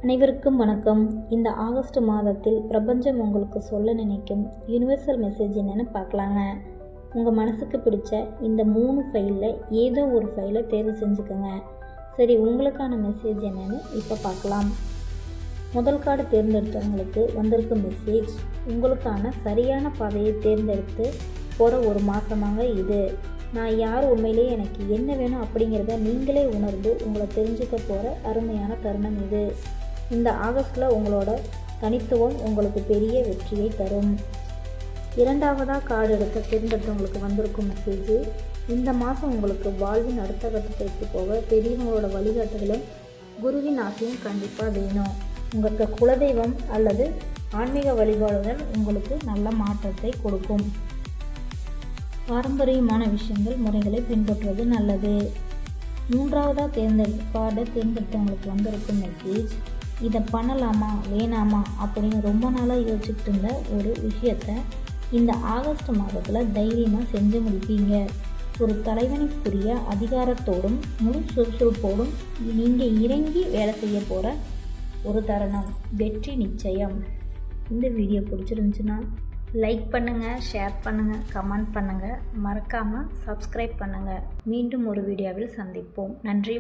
அனைவருக்கும் வணக்கம். இந்த ஆகஸ்ட் மாதத்தில் பிரபஞ்சம் உங்களுக்கு சொல்ல நினைக்கும் யூனிவர்சல் மெசேஜ் என்னென்னு பார்க்கலாங்க. உங்கள் மனசுக்கு பிடிச்ச இந்த 3 ஃபைலில் ஏதோ ஒரு ஃபைலை தேர்வு செஞ்சுக்கோங்க. சரி, உங்களுக்கான மெசேஜ் என்னென்னு இப்போ பார்க்கலாம். முதல் கார்டு தேர்ந்தெடுத்தவங்களுக்கு வந்திருக்கும் மெசேஜ், உங்களுக்கான சரியான பாதையை தேர்ந்தெடுத்து போகிற ஒரு மாதமாக இது. நான் யார், உண்மையிலேயே எனக்கு என்ன வேணும் அப்படிங்கிறத நீங்களே உணர்ந்து உங்களை தெரிஞ்சுக்க போகிற அருமையான தருணம் இது. இந்த ஆகஸ்ட்டில் உங்களோட தனித்துவம் உங்களுக்கு பெரிய வெற்றியை தரும். இரண்டாவதாக கார்டு எடுக்க தேர்ந்தெடுத்தவங்களுக்கு வந்திருக்கும் மெசேஜ், இந்த மாதம் உங்களுக்கு வாழ்வின் அடுத்த கட்டத்திற்கு போக பெரியவங்களோட வழிகாட்டுதலும் குருவின் ஆசையும் கண்டிப்பாக வேணும். உங்களுக்கு குலதெய்வம் அல்லது ஆன்மீக வழிபாடுகள் உங்களுக்கு நல்ல மாற்றத்தை கொடுக்கும். பாரம்பரியமான விஷயங்கள் முறைகளை பின்பற்றுவது நல்லது. மூன்றாவதாக தேர்ந்தெடுத்தவங்களுக்கு வந்திருக்கும் மெசேஜ், இதை பண்ணலாமா வேணாமா அப்படின்னு ரொம்ப நாளாக யோசிச்சுட்டு இருந்த ஒரு விஷயத்தை இந்த ஆகஸ்ட் மாதத்தில் தைரியமாக செஞ்சு முடிப்பீங்க. ஒரு தலைவனுக்குரிய அதிகாரத்தோடும் முழு சுறுசுறுப்போடும் நீங்கள் இறங்கி வேலை செய்ய போகிற ஒரு தருணம். வெற்றி நிச்சயம். இந்த வீடியோ பிடிச்சிருந்துச்சுன்னா லைக் பண்ணுங்கள், ஷேர் பண்ணுங்கள், கமெண்ட் பண்ணுங்கள், மறக்காமல் சப்ஸ்கிரைப் பண்ணுங்கள். மீண்டும் ஒரு வீடியோவில் சந்திப்போம். நன்றி.